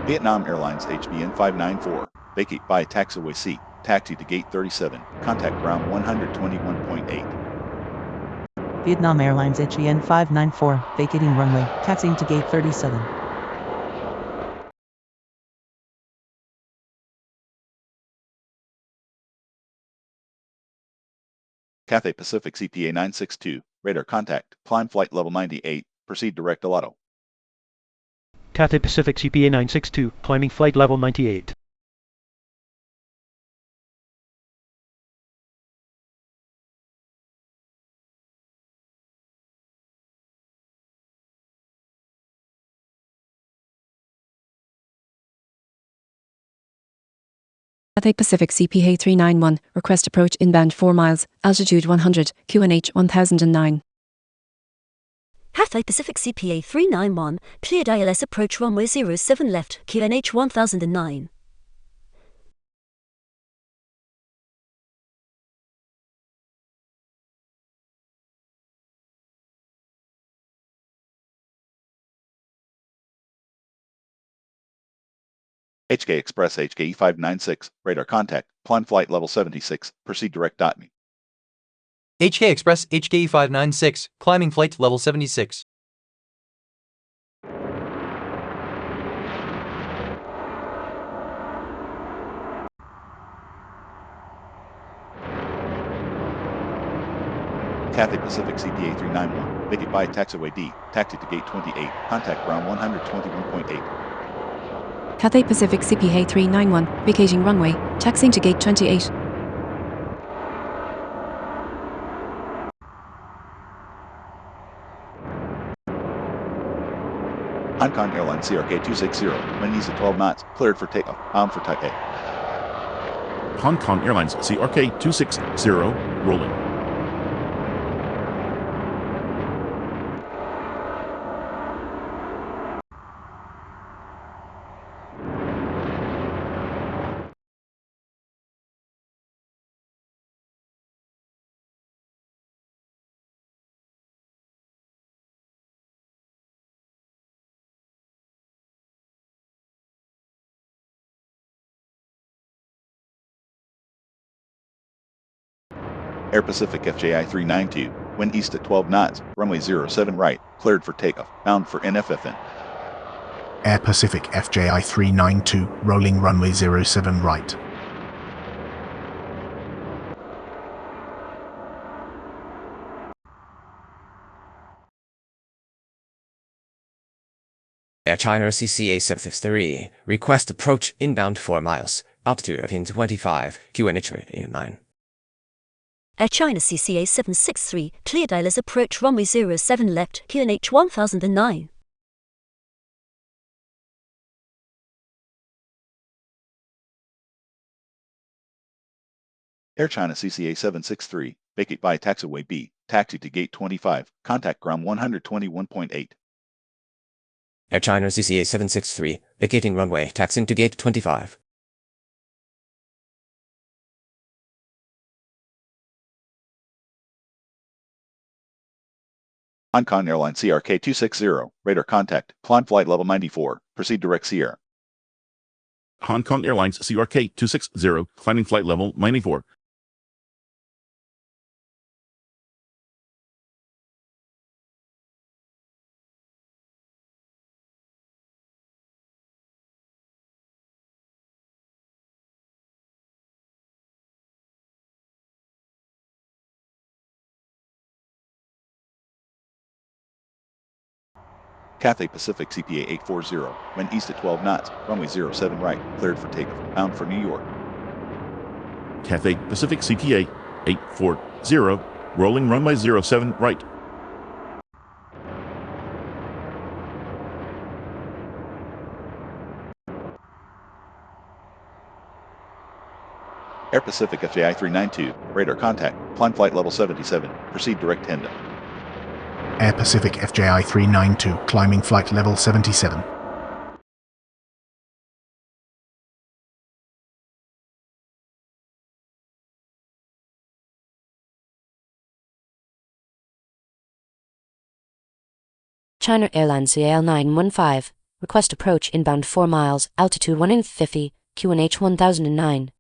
Vietnam Airlines HBN 594, vacate by taxiway C, taxi to gate 37, contact ground 121.8. Vietnam Airlines HBN 594, vacating runway, taxiing to gate 37. Cathay Pacific CPA 962, radar contact, climb flight level 98, proceed direct to Lotto. Cathay Pacific CPA 962, climbing flight level 98. Cathay Pacific CPA 391, request approach inbound 4 miles, altitude 100, QNH 1009. Cathay Pacific CPA 391, cleared ILS approach runway 07 left, QNH 1009. HK Express HKE 596, radar contact, climb flight level 76, proceed direct. Me. HK Express HKE 596, climbing flight level 76. Cathay Pacific CPA 391, vacate by taxiway D, taxi to gate 28, contact ground 121.8. Cathay Pacific CPA 391, vacating runway, taxiing to gate 28. Hong Kong Airlines CRK 260, wind east at 12 knots, cleared for takeoff, bound for Type A. Hong Kong Airlines CRK 260, rolling. Air Pacific FJI 392, wind east at 12 knots, runway 07 right, cleared for takeoff, bound for NFFN. Air Pacific FJI 392, rolling runway 07 right. Air China CCA 763, request approach inbound 4 miles, altitude pin 25, QNH 9. Air China CCA 763, cleared ILS approach runway 07 left, QNH 1009. Air China CCA 763, vacate by taxiway B, taxi to gate 25, contact ground 121.8. Air China CCA 763, vacating runway, taxiing to gate 25. Hong Kong Airlines CRK 260, radar contact, climb flight level 94, proceed direct Sierra. Hong Kong Airlines CRK 260, climbing flight level 94. Cathay Pacific CPA 840, wind east at 12 knots, runway 07 right, cleared for takeoff, bound for New York. Cathay Pacific CPA 840, rolling runway 07 right. Air Pacific FJI 392, radar contact, climb flight level 77, proceed direct Hendon. Air Pacific FJI 392, climbing flight level 77. China Airlines CL 915, request approach inbound 4 miles, altitude 150, QNH 1009.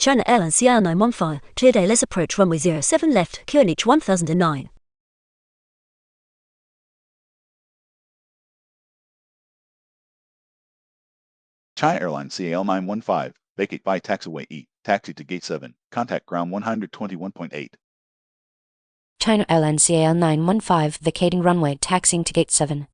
China Airlines CL915, cleared ALS approach runway 07 left, QNH 1009. China Airlines CL915, vacate by taxiway E, taxi to gate 7, contact ground 121.8. China Airlines CAL915, vacating runway, taxiing to gate 7.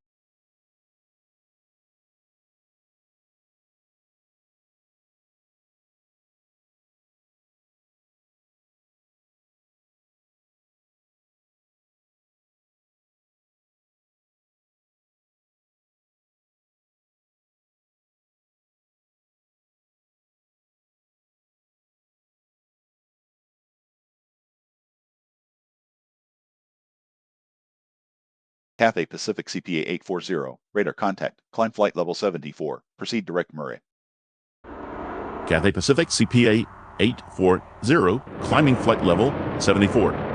Cathay Pacific CPA 840, radar contact, climb flight level 74, proceed direct Murray. Cathay Pacific CPA 840, climbing flight level 74.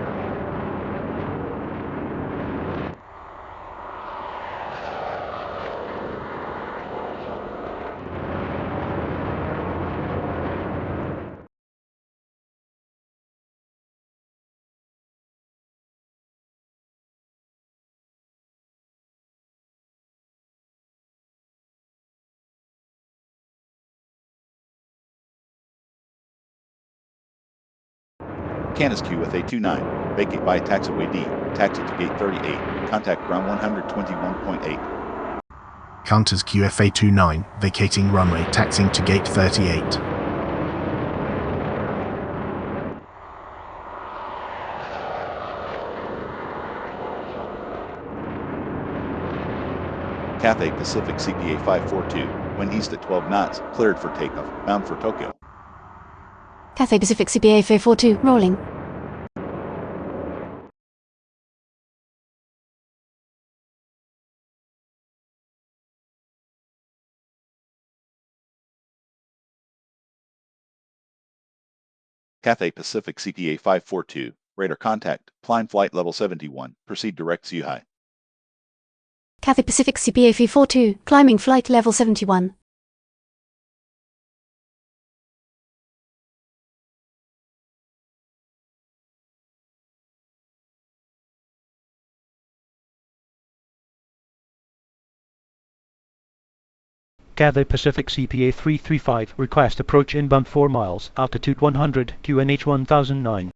Canis QFA29, vacate by taxiway D, taxi to gate 38, contact ground 121.8. Counters QFA29, vacating runway, taxiing to gate 38. Cathay Pacific CPA 542, wind east at 12 knots, cleared for takeoff, bound for Tokyo. Cathay Pacific CPA 542, rolling. Cathay Pacific CPA 542, radar contact, climb flight level 71, proceed direct Zhuhai. Cathay Pacific CPA 342, climbing flight level 71. Cathay Pacific CPA 335, request approach inbound 4 miles, altitude 100, QNH 1009.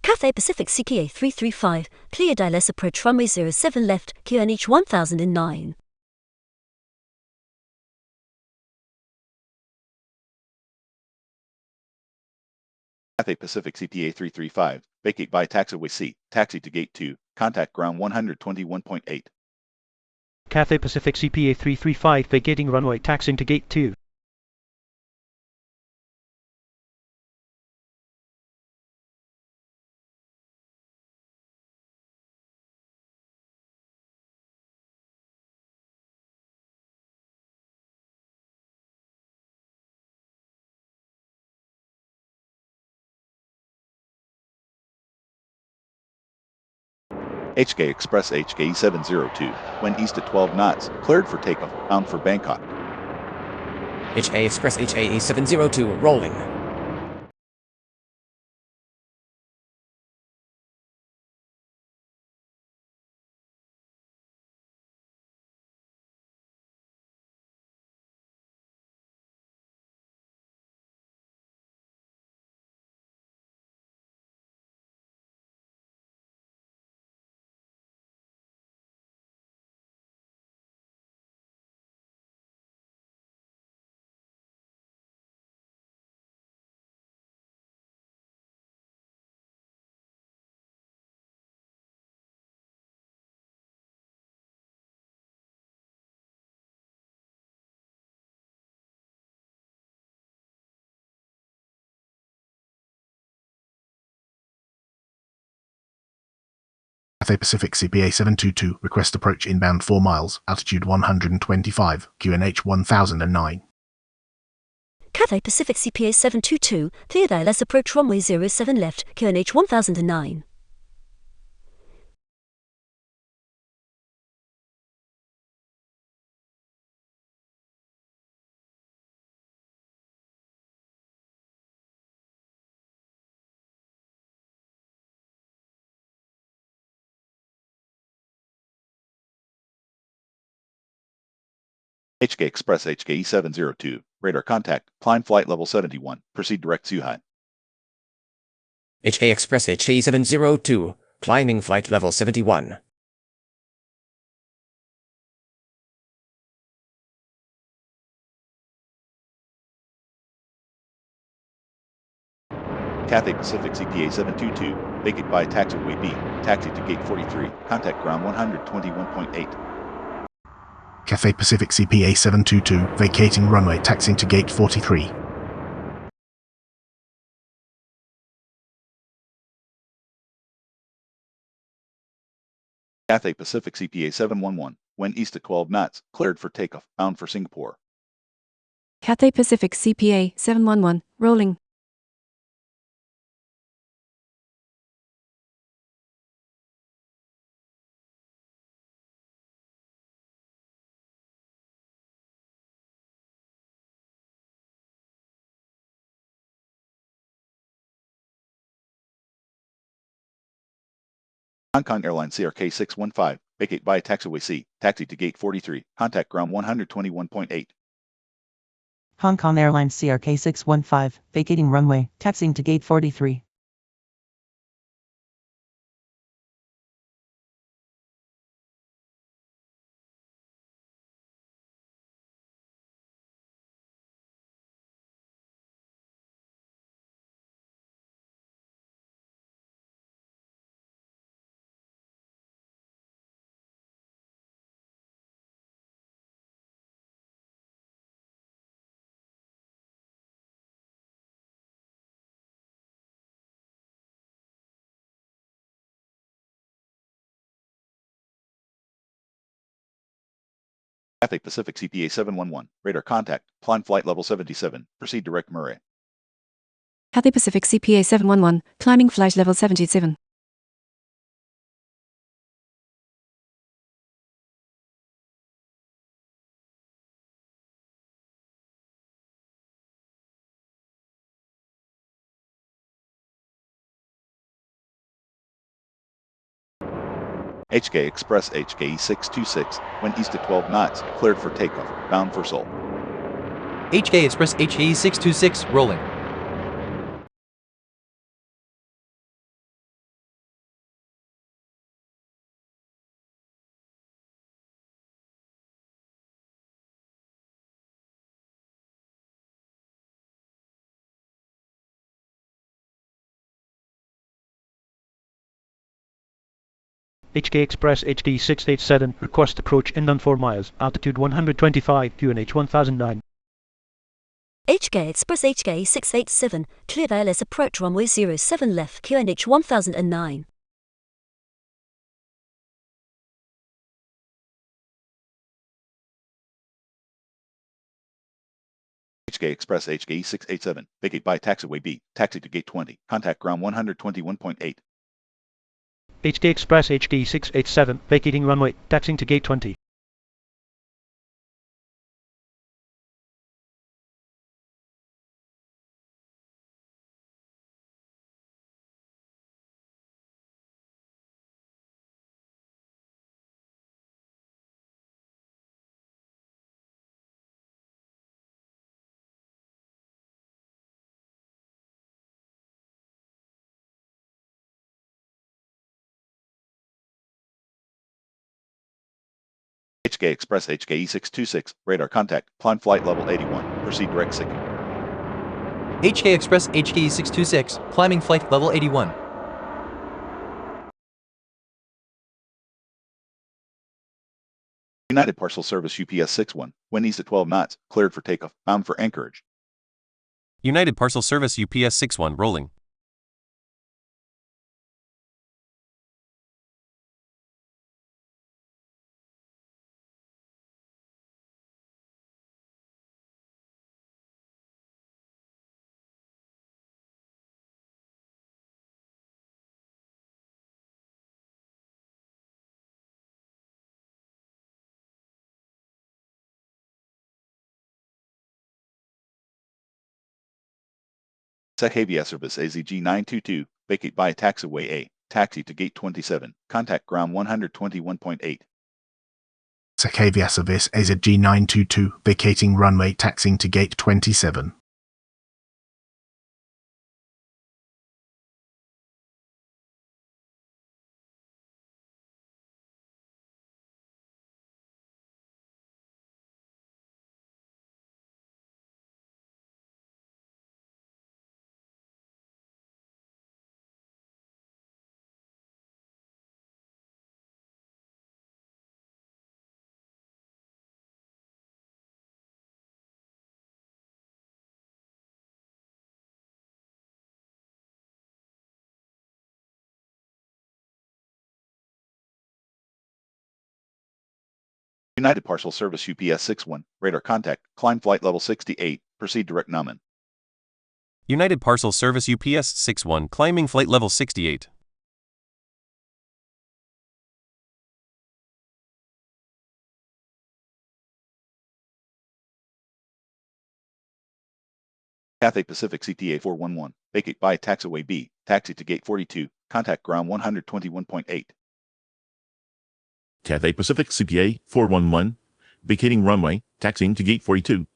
Cathay Pacific CPA 335, cleared ILS approach runway 07 left, QNH 1009. Cathay Pacific CPA 335, vacate by taxiway C, taxi to gate 2, contact ground 121.8. Cathay Pacific CPA 335, vacating runway, taxiing to gate 2. HK Express HK 702, wind east at 12 knots, cleared for takeoff, bound for Bangkok. HA Express HAE 702, rolling. Cathay Pacific CPA 722, request approach inbound 4 miles, altitude 125, QNH 1009. Cathay Pacific CPA 722, cleared ILS approach runway 07 left, QNH 1009. HK Express HKE 702, radar contact, climb flight level 71, proceed direct Zhuhai. HK Express HKE 702, climbing flight level 71. Cathay Pacific CPA 722, vacate by taxiway B, taxi to gate 43, contact ground 121.8. Cathay Pacific CPA 722, vacating runway, taxiing to gate 43. Cathay Pacific CPA 711, wind east at 12 knots, cleared for takeoff, bound for Singapore. Cathay Pacific CPA 711, rolling. Hong Kong Airlines CRK 615, vacate by taxiway C, taxi to gate 43, contact ground 121.8. Hong Kong Airlines CRK 615, vacating runway, taxiing to gate 43. Cathay Pacific CPA 711, radar contact, climb flight level 77, proceed direct Murray. Cathay Pacific CPA 711, climbing flight level 77. HK Express HKE 626, wind east at 12 knots, cleared for takeoff, bound for Seoul. HK Express HKE 626, rolling. HK Express HD 687, request approach inland 4 miles, altitude 125, QNH 1009. HK Express HK 687, cleared ILS approach runway 07 left, QNH 1009. HK Express HKE 687, vacate by taxiway B, taxi to gate 20, contact ground 121.8. HK Express HD 687, vacating runway, taxiing to gate 20. HK Express HKE 626, radar contact, climb flight level 81, proceed direct Sikkim. HK Express HKE 626, climbing flight level 81. United Parcel Service UPS 61, wind east at 12 knots, cleared for takeoff, bound for Anchorage. United Parcel Service UPS 61, rolling. SEC Aviation Service AZG 922, vacate by taxiway A, taxi to gate 27, contact ground 121.8. Sakavia service AZG922 vacating runway taxiing to gate 27. United Parcel Service UPS 61, radar contact, climb flight level 68, proceed direct Naman. United Parcel Service UPS 61 climbing flight level 68. Cathay Pacific CTA 411, vacate by taxiway B, taxi to gate 42, contact ground 121.8. Cathay Pacific CPA 411, vacating runway, taxiing to gate 42.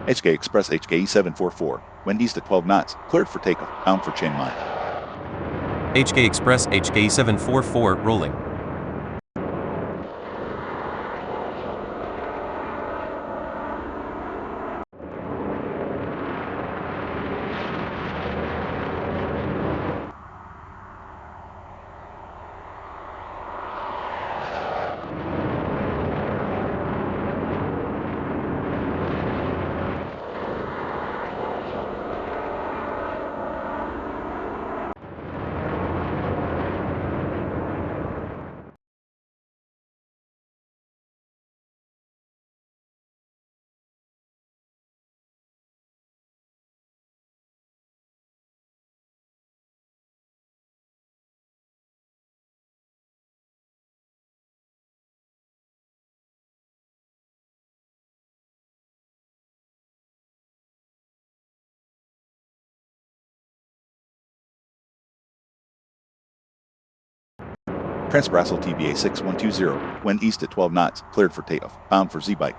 HK Express HKE 744, wind east at 12 knots, cleared for takeoff, bound for Chiang Mai. HK Express HK 744 rolling. Transbrasil TBA 6120, wind east at 12 knots, cleared for takeoff, bound for Z-Bike.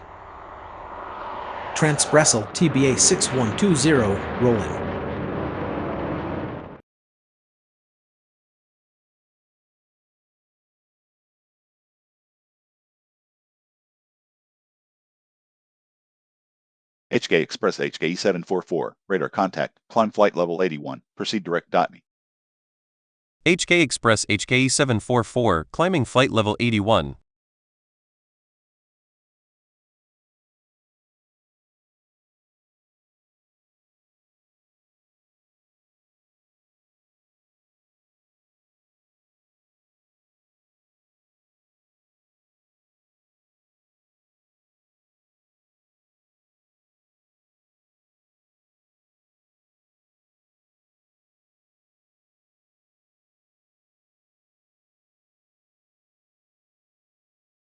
Transbrasil TBA 6120, rolling. HK Express HKE 744, radar contact, climb flight level 81, proceed direct .me. HK Express HKE 744 climbing flight level 81.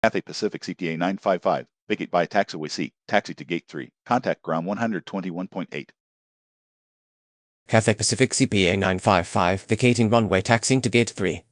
Cathay Pacific CTA 955, vacate by taxiway C, taxi to gate 3, contact ground 121.8. Cathay Pacific CPA 955 vacating runway taxiing to gate 3.